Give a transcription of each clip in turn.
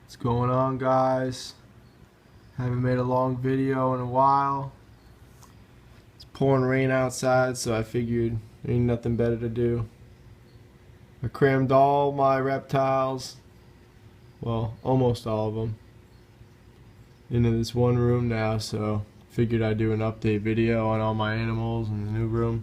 What's going on, guys? Haven't made a long video in a while. It's pouring rain outside, so I figured there ain't nothing better to do. I crammed all my reptiles, well, almost all of them, into this one room now, so figured I'd do an update video on all my animals in the new room.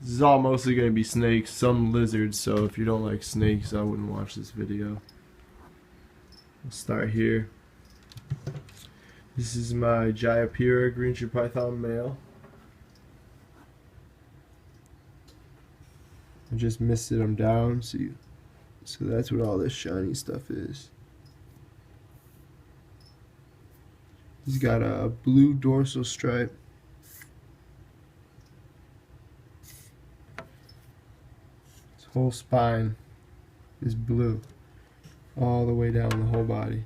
This is all mostly going to be snakes, some lizards, so if you don't like snakes, I wouldn't watch this video. I'll start here. This is my Jaguar green tree python male. I just misted him down, so that's what all this shiny stuff is. He's got a blue dorsal stripe. His whole spine is blue, all the way down the whole body.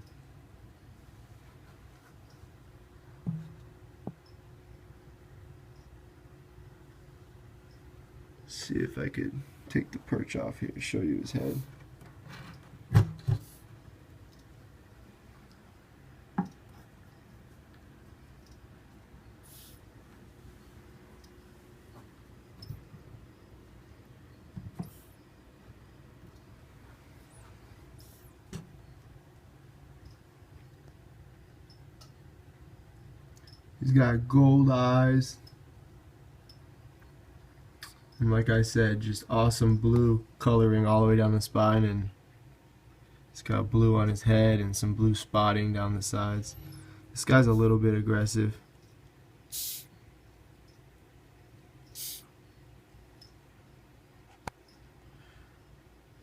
See if I could take the perch off here to show you his head. He's got gold eyes. And like I said, just awesome blue coloring all the way down the spine, and he's got blue on his head and some blue spotting down the sides. This guy's a little bit aggressive.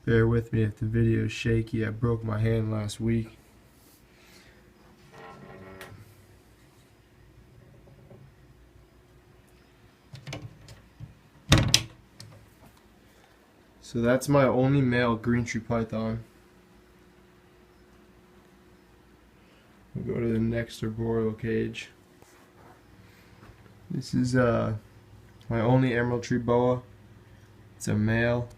Bear with me if the video is shaky. I broke my hand last week. So that's my only male green tree python. We'll go to the next arboreal cage. This is my only emerald tree boa. It's a male.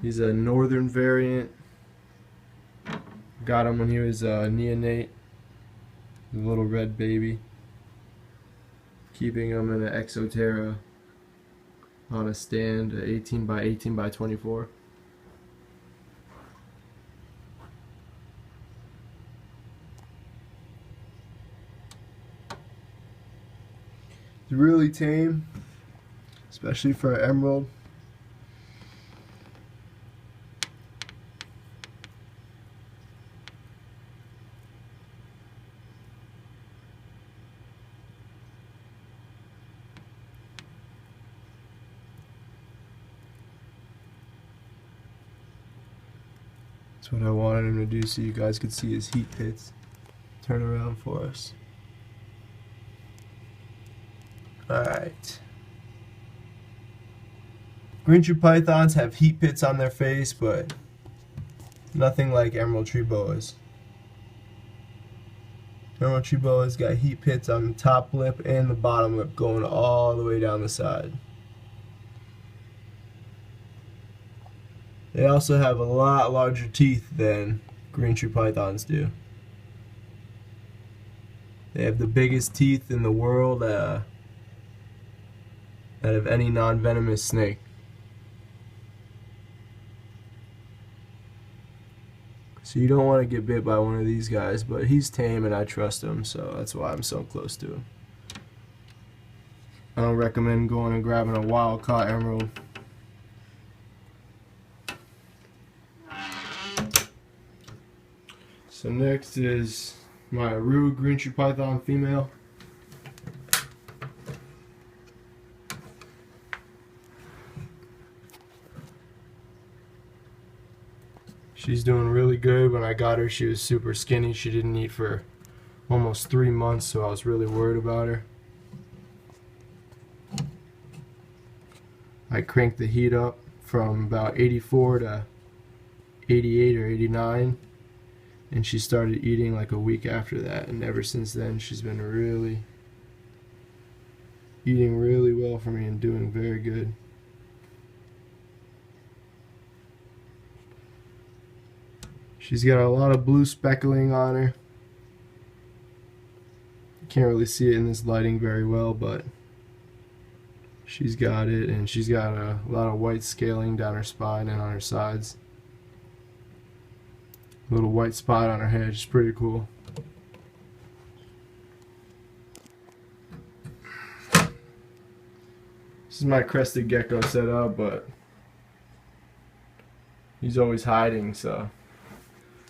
He's a northern variant. Got him when he was a neonate, a little red baby. Keeping him in an Exoterra on a stand, 18 by 18 by 24. It's really tame, especially for an emerald. That's what I wanted him to do, so you guys could see his heat pits. Turn around for us. Alright. Green tree pythons have heat pits on their face, but nothing like emerald tree boas. Emerald tree boas got heat pits on the top lip and the bottom lip going all the way down the side. They also have a lot larger teeth than green tree pythons do. They have the biggest teeth in the world out of any non-venomous snake. So you don't want to get bit by one of these guys, but he's tame and I trust him, so that's why I'm so close to him. I don't recommend going and grabbing a wild-caught emerald. So next is my Aru green tree python female. She's doing really good. When I got her, she was super skinny. She didn't eat for almost 3 months, so I was really worried about her. I cranked the heat up from about 84 to 88 or 89. And she started eating like a week after that, and ever since then she's been eating really well for me and doing very good. She's got a lot of blue speckling on her. You can't really see it in this lighting very well, but she's got it, and she's got a lot of white scaling down her spine and on her sides. A little white spot on her head, it's pretty cool. This is my crested gecko setup, but he's always hiding, so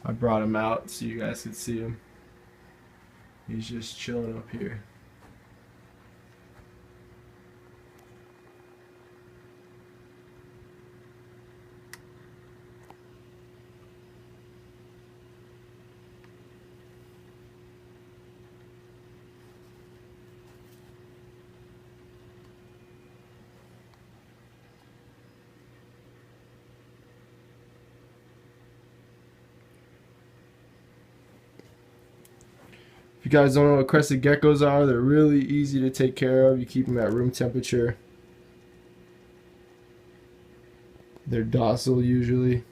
I brought him out so you guys could see him. He's just chilling up here. If you guys don't know what crested geckos are, they're really easy to take care of. You keep them at room temperature. They're docile usually.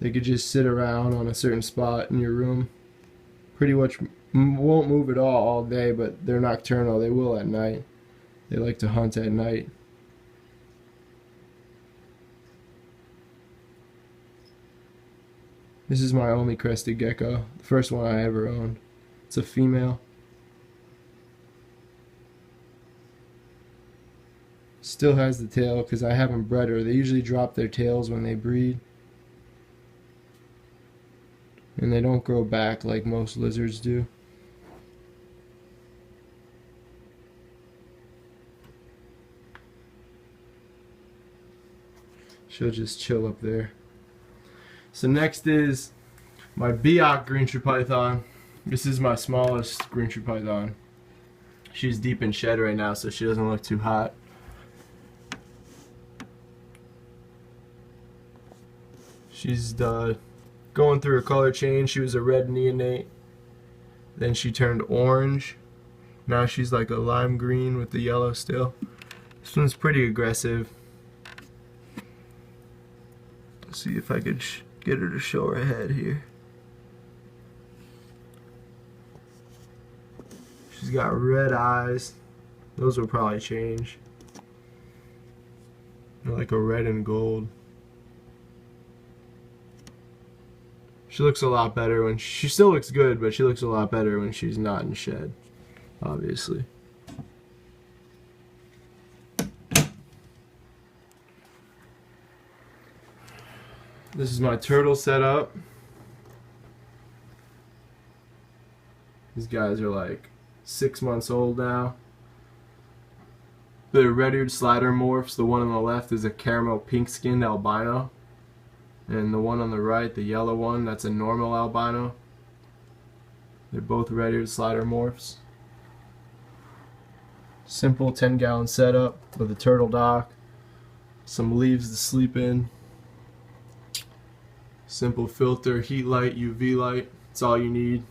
They could just sit around on a certain spot in your room. Pretty much won't move at all day, but they're nocturnal. They will at night. They like to hunt at night. This is my only crested gecko. The first one I ever owned. It's a female. Still has the tail because I haven't bred her. They usually drop their tails when they breed. And they don't grow back like most lizards do. She'll just chill up there. So next is my Biak green tree python. This is my smallest green tree python. She's deep in shed right now, so she doesn't look too hot. She's going through a color change. She was a red neonate. Then she turned orange. Now she's like a lime green with the yellow still. This one's pretty aggressive. Let's see if I could get her to show her head here. She's got red eyes. Those will probably change. They're like a red and gold. She looks a lot better when she still looks good, but she looks a lot better when she's not in shed, obviously. This is my turtle setup. These guys are like 6 months old now. They're red-eared slider morphs. The one on the left is a caramel pink-skinned albino. And the one on the right, the yellow one, that's a normal albino. They're both red-eared slider morphs. Simple 10-gallon setup with a turtle dock. Some leaves to sleep in. Simple filter, heat light, UV light. That's all you need.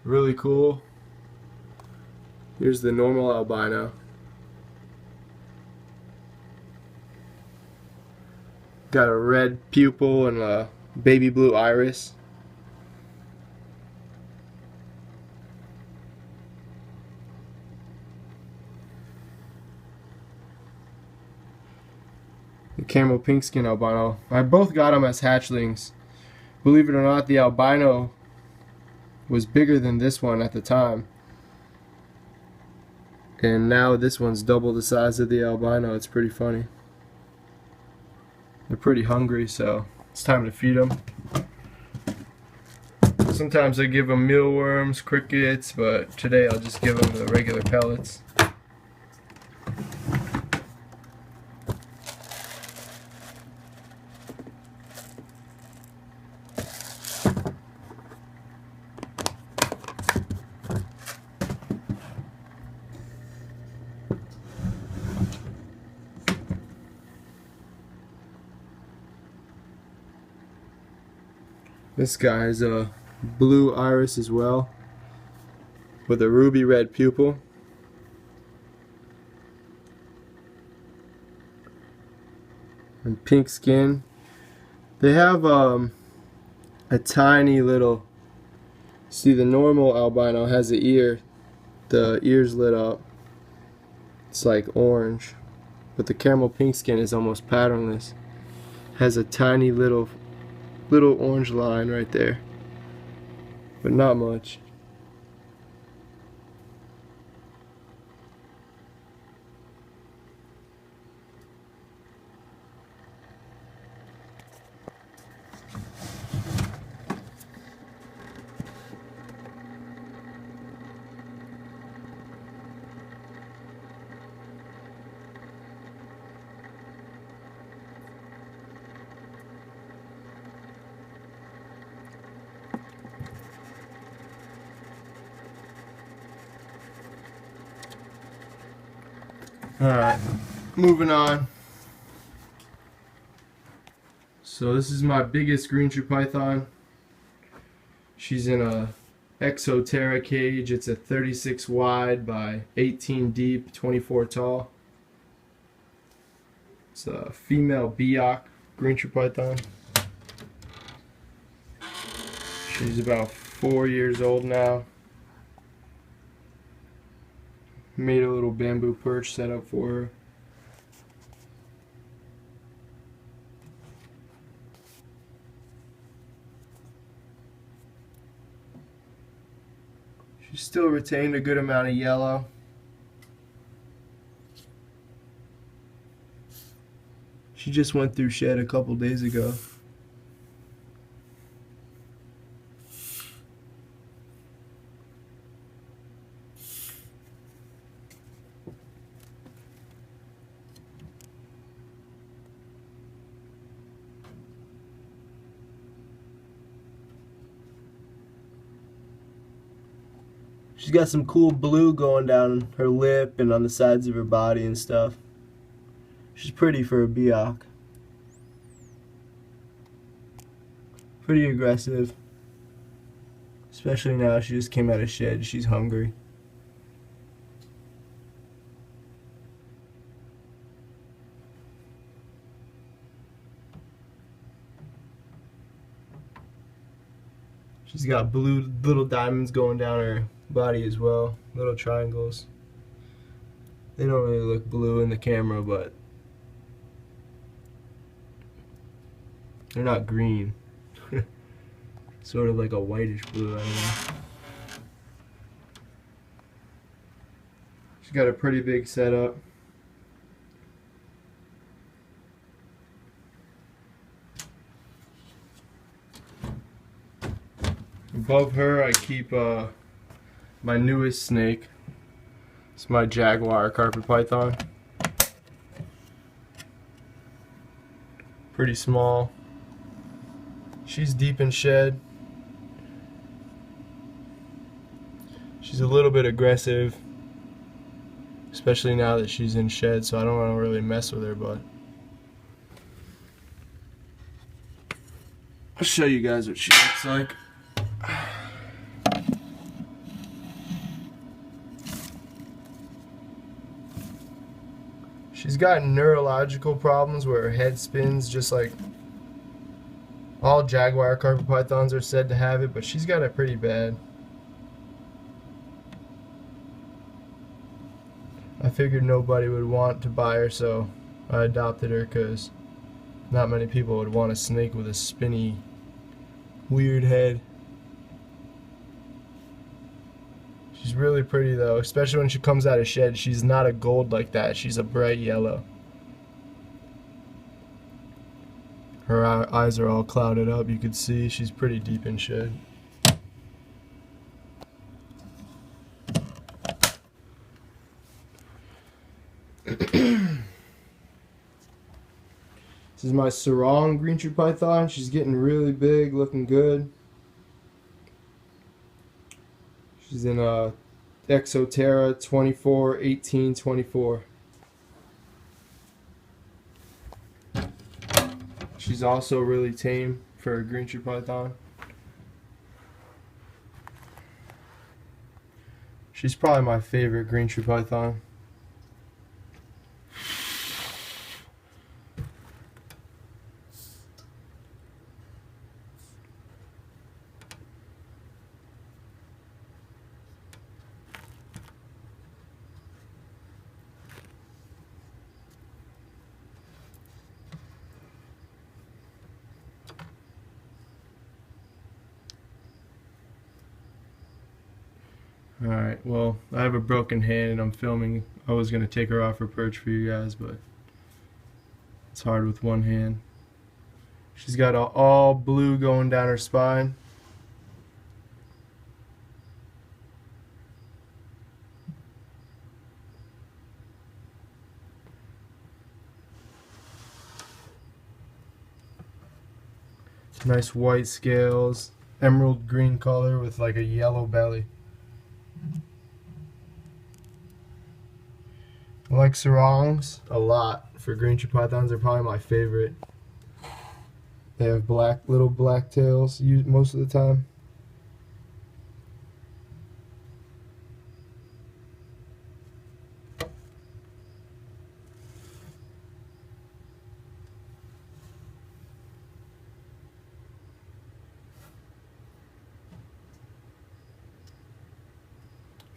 Really cool. Here's the normal albino. Got a red pupil and a baby blue iris. The caramel pink skin albino. I both got them as hatchlings. Believe it or not, the albino was bigger than this one at the time. And now this one's double the size of the albino. It's pretty funny. They're pretty hungry, so it's time to feed them. Sometimes I give them mealworms, crickets, but today I'll just give them the regular pellets. This guy is a blue iris as well, with a ruby red pupil. And pink skin. They have a tiny little, see the normal albino has the ears lit up. It's like orange, but the caramel pink skin is almost patternless. Has a tiny little orange line right there, but not much. Alright, moving on. So this is my biggest green tree python. She's in a Exoterra cage. It's a 36 wide by 18 deep, 24 tall. It's a female Biak green tree python. She's about 4 years old now. Made a little bamboo perch set up for her. She still retained a good amount of yellow. She just went through shed a couple days ago. She's got some cool blue going down her lip and on the sides of her body and stuff. She's pretty for a Biak. Pretty aggressive. Especially now she just came out of shed. She's hungry. She's got blue little diamonds going down her body as well, little triangles. They don't really look blue in the camera, but they're not green. Sort of like a whitish blue, I don't know. She's got a pretty big setup. Above her I keep my newest snake. It's my Jaguar carpet python. Pretty small. She's deep in shed. She's a little bit aggressive, especially now that she's in shed, so I don't want to really mess with her, but I'll show you guys what she looks like. She's got neurological problems where her head spins, just like all Jaguar carpet pythons are said to have it, but she's got it pretty bad. I figured nobody would want to buy her, so I adopted her because not many people would want a snake with a spinny, weird head. She's really pretty though, especially when she comes out of shed. She's not a gold like that, she's a bright yellow. Her eyes are all clouded up, you can see she's pretty deep in shed. This is my sarong green tree python. She's getting really big, looking good. She's in a Exoterra 24, 18, 24. She's also really tame for a green tree python. She's probably my favorite green tree python. Alright, well, I have a broken hand and I'm filming. I was going to take her off her perch for you guys, but it's hard with one hand. She's got all blue going down her spine. Nice white scales, emerald green color with like a yellow belly. I like sarongs a lot. For green tree pythons, they're probably my favorite. They have little black tails most of the time.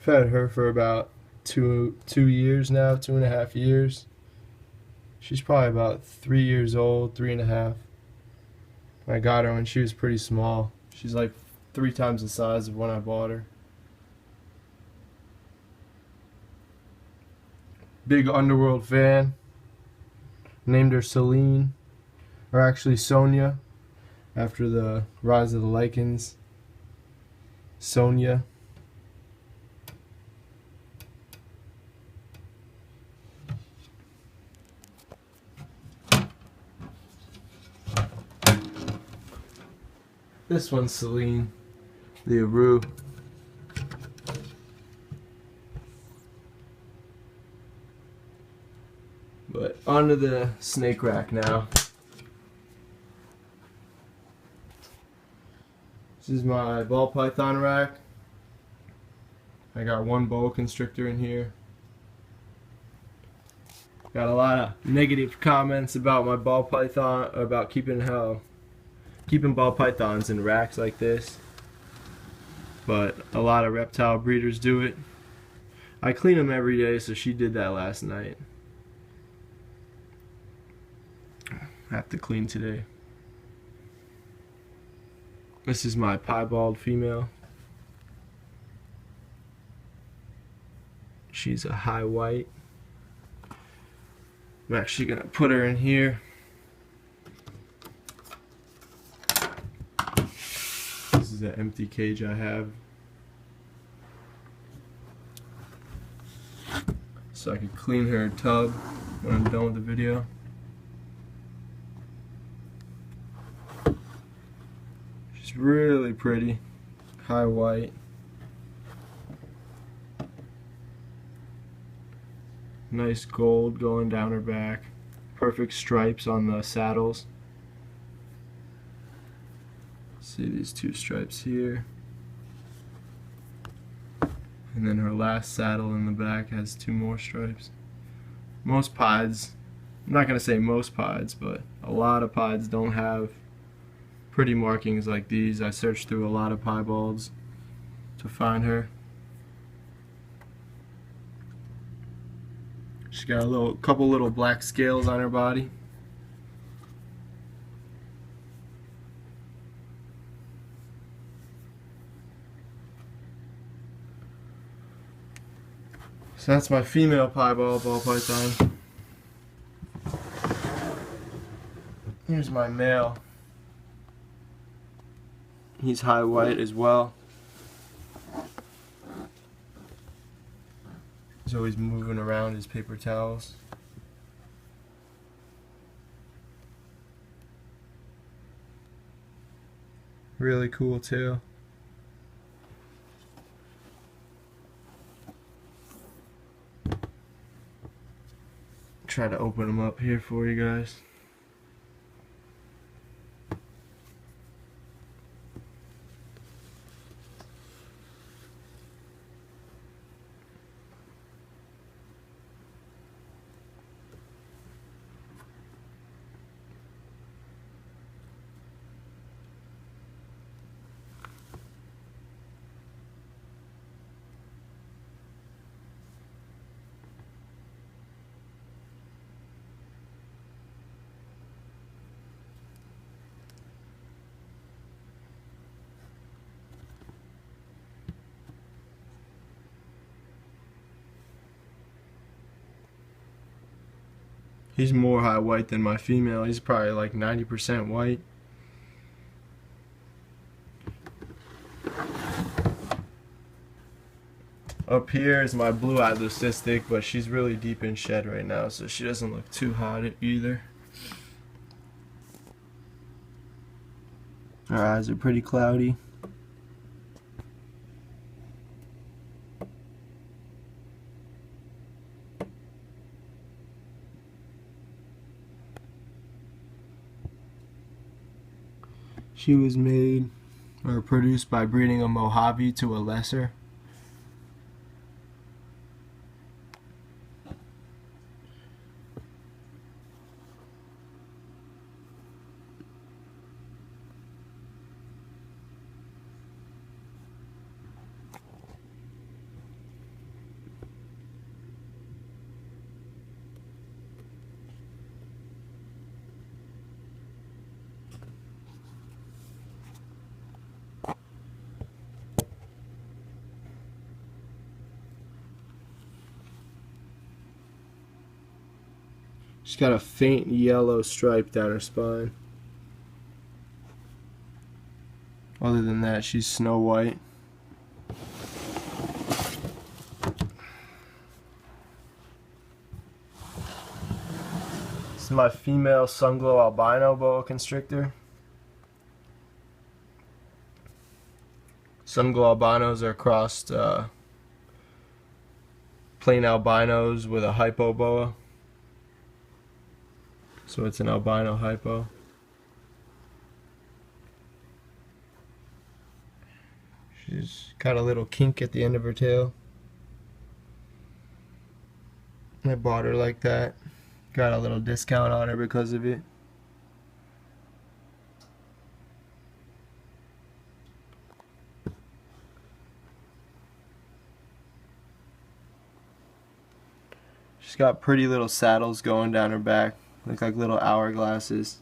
I've had her for about two years now, 2.5 years. She's probably about 3 years old, 3.5. I got her when she was pretty small. She's like 3 times the size of when I bought her. Big Underworld fan. Named her Celine, or actually Sonia, after the Rise of the Lycans. Sonia. This one's Celine, the Aru. But onto the snake rack now. This is my ball python rack. I got one boa constrictor in here. Got a lot of negative comments about my ball python, about keeping ball pythons in racks like this, but a lot of reptile breeders do it. I clean them every day, so she did that last night. I have to clean today. This is my piebald female. She's a high white. I'm actually gonna put her in here. This is an empty cage I have, so I can clean her tub when I'm done with the video. She's really pretty, high white. Nice gold going down her back. Perfect stripes on the saddles. See these 2 stripes here. And then her last saddle in the back has 2 more stripes. Most pieds, I'm not going to say most pieds, but a lot of pieds don't have pretty markings like these. I searched through a lot of piebalds to find her. She's got a couple little black scales on her body. So that's my female piebald ball python. Here's my male. He's high white as well. He's always moving around his paper towels. Really cool tail. Try to open them up here for you guys. He's more high white than my female. He's probably like 90% white. Up here is my blue-eyed leucistic, but she's really deep in shed right now, so she doesn't look too hot either. Her eyes are pretty cloudy. She was made or produced by breeding a Mojave to a lesser. She's got a faint yellow stripe down her spine. Other than that, she's snow white. This is my female Sunglow albino boa constrictor. Sunglow albinos are crossed plain albinos with a hypo boa. So it's an albino hypo. She's got a little kink at the end of her tail. I bought her like that. Got a little discount on her because of it. She's got pretty little saddles going down her back. Look like little hourglasses.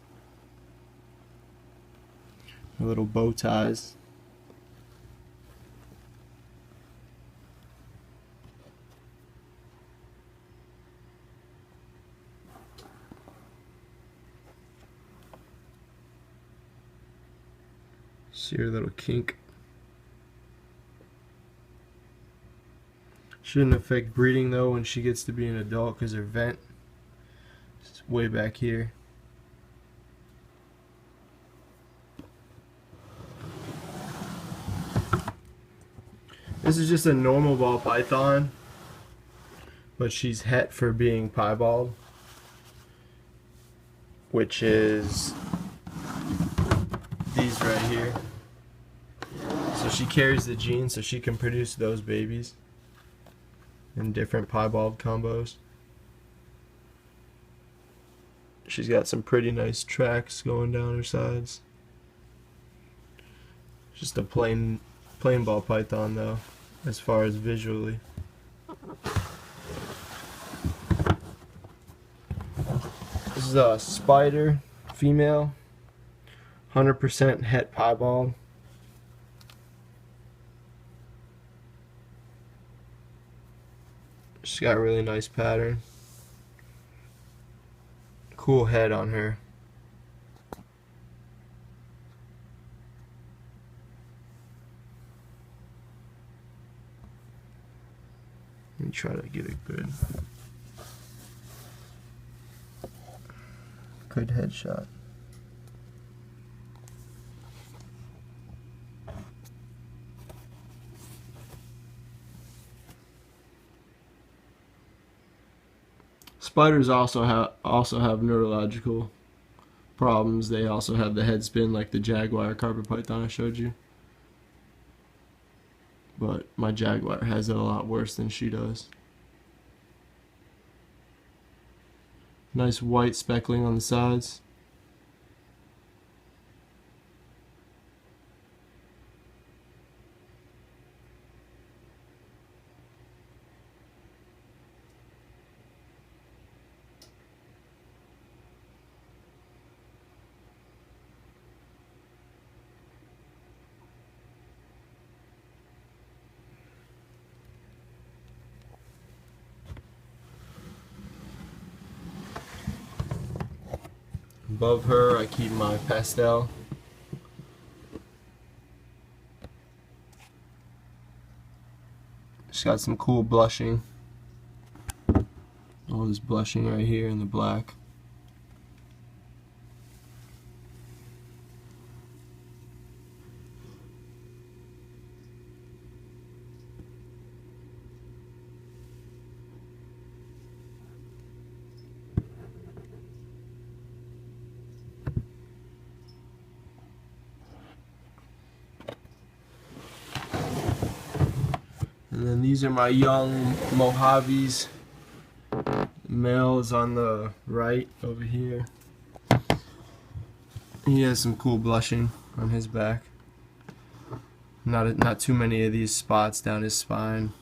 Little bow ties. See her little kink. Shouldn't affect breeding though when she gets to be an adult because her vent is way back here. This is just a normal ball python, but she's het for being piebald, which is these right here. So she carries the gene so she can produce those babies in different piebald combos. She's got some pretty nice tracks going down her sides. Just a plain ball python though, as far as visually. This is a spider female, 100% het piebald. She's got a really nice pattern. Cool head on her. Let me try to get a good headshot. Spiders also have neurological problems. They also have the head spin like the Jaguar carpet python I showed you. But my Jaguar has it a lot worse than she does. Nice white speckling on the sides. above her I keep my pastel. She's got some cool blushing. All this blushing right here in the black. And then these are my young Mojaves. Male is on the right over here. He has some cool blushing on his back. Not too many of these spots down his spine.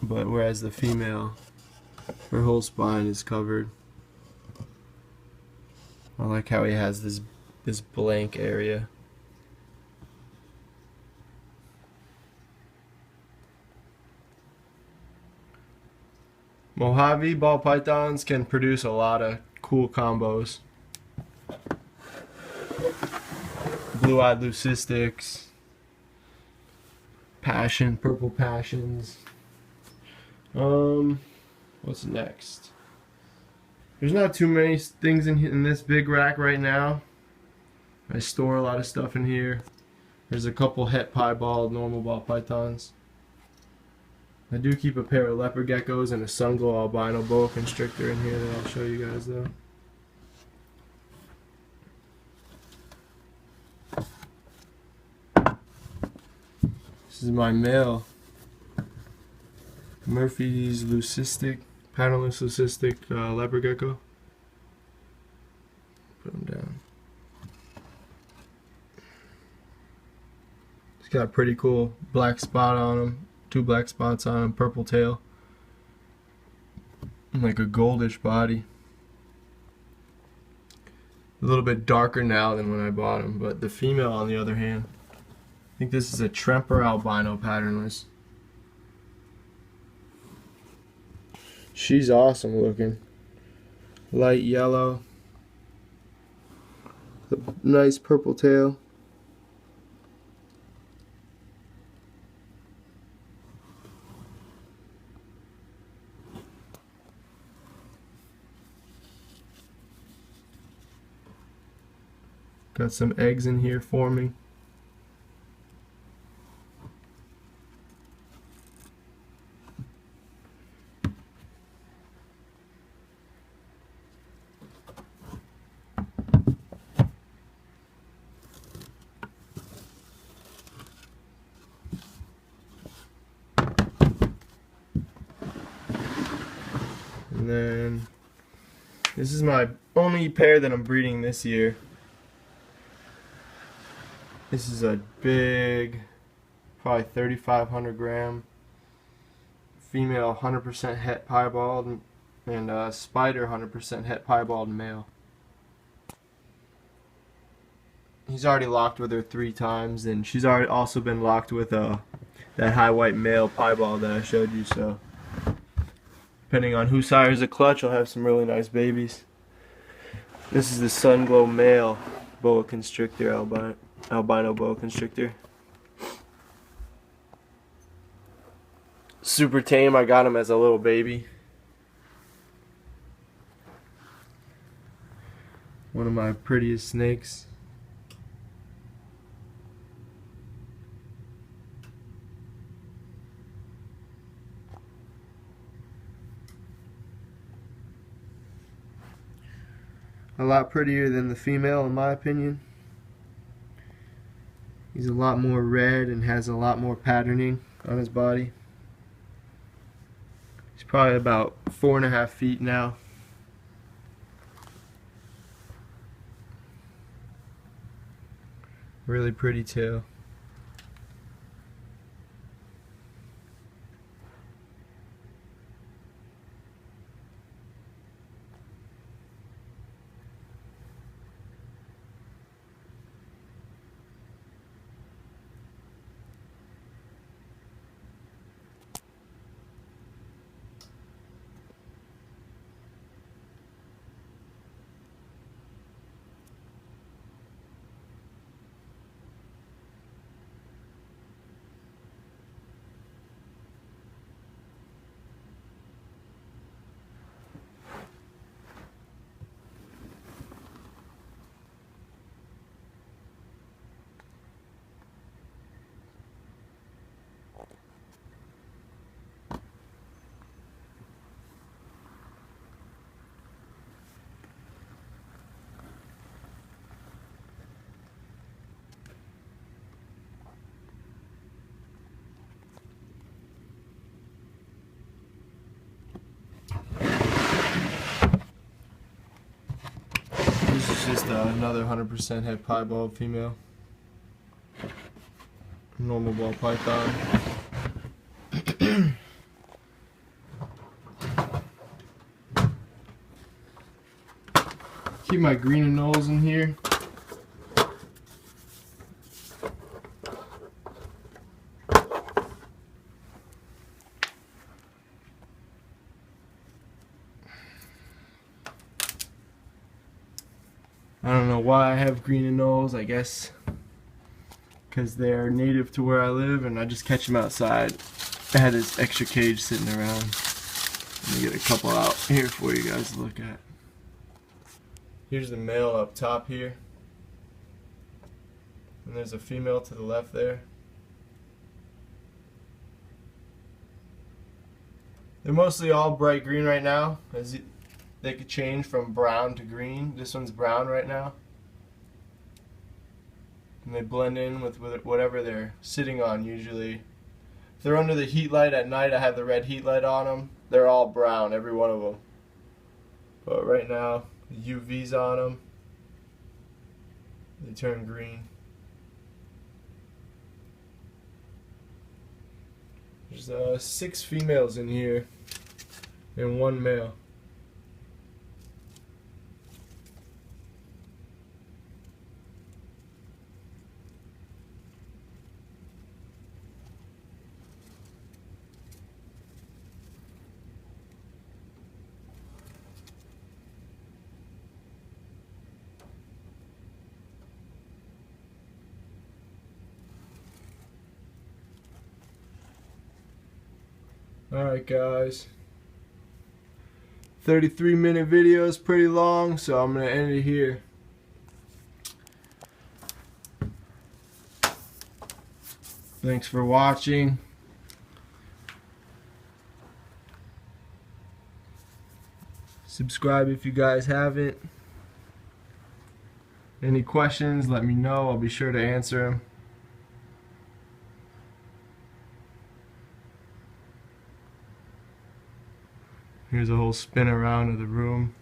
But whereas the female, her whole spine is covered. I like how he has this blank area. Mojave ball pythons can produce a lot of cool combos. Blue-eyed leucistics, purple passions. What's next? There's not too many things in this big rack right now. I store a lot of stuff in here. There's a couple het piebald normal ball pythons. I do keep a pair of leopard geckos and a sun-glow albino boa constrictor in here that I'll show you guys though. This is my male Murphy's leucistic, patternless leucistic leopard gecko. Put him down. He's got a pretty cool black spot on him. 2 black spots on him, purple tail, and like a goldish body. A little bit darker now than when I bought him, but the female on the other hand, I think this is a Tremper albino patternless. She's awesome looking. Light yellow, a nice purple tail. Got some eggs in here forming. And then this is my only pair that I'm breeding this year. This is a big, probably 3,500 gram female 100% het piebald and spider 100% het piebald male. He's already locked with her 3 times, and she's already also been locked with that high white male piebald that I showed you. So depending on who sires the clutch, I'll have some really nice babies. This is the sun-glow male boa constrictor, albino boa constrictor. Super tame. I got him as a little baby. One of my prettiest snakes. A lot prettier than the female in my opinion. He's a lot more red and has a lot more patterning on his body. He's probably about 4.5 feet now. Really pretty tail. just another 100% head piebald female. Normal ball python. Keep my green anoles in here. I don't know why I have green anoles, I guess because they're native to where I live and I just catch them outside. I had this extra cage sitting around. Let me get a couple out here for you guys to look at. Here's the male up top here. And there's a female to the left there. They're mostly all bright green right now. They could change from brown to green. This one's brown right now. And they blend in with whatever they're sitting on usually. If they're under the heat light at night, I have the red heat light on them. They're all brown, every one of them. But right now, the UV's on them. They turn green. There's 6 females in here and 1 male. Alright guys, 33-minute video is pretty long, so I'm going to end it here. Thanks for watching. Subscribe if you guys haven't. Any questions, let me know. I'll be sure to answer them. Here's a whole spin around of the room.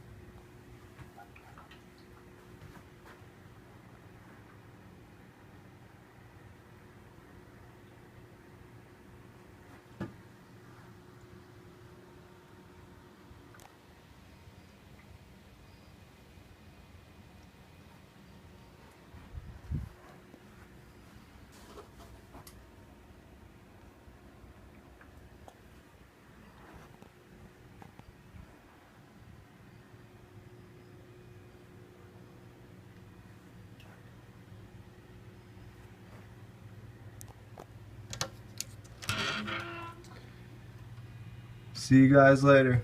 See you guys later.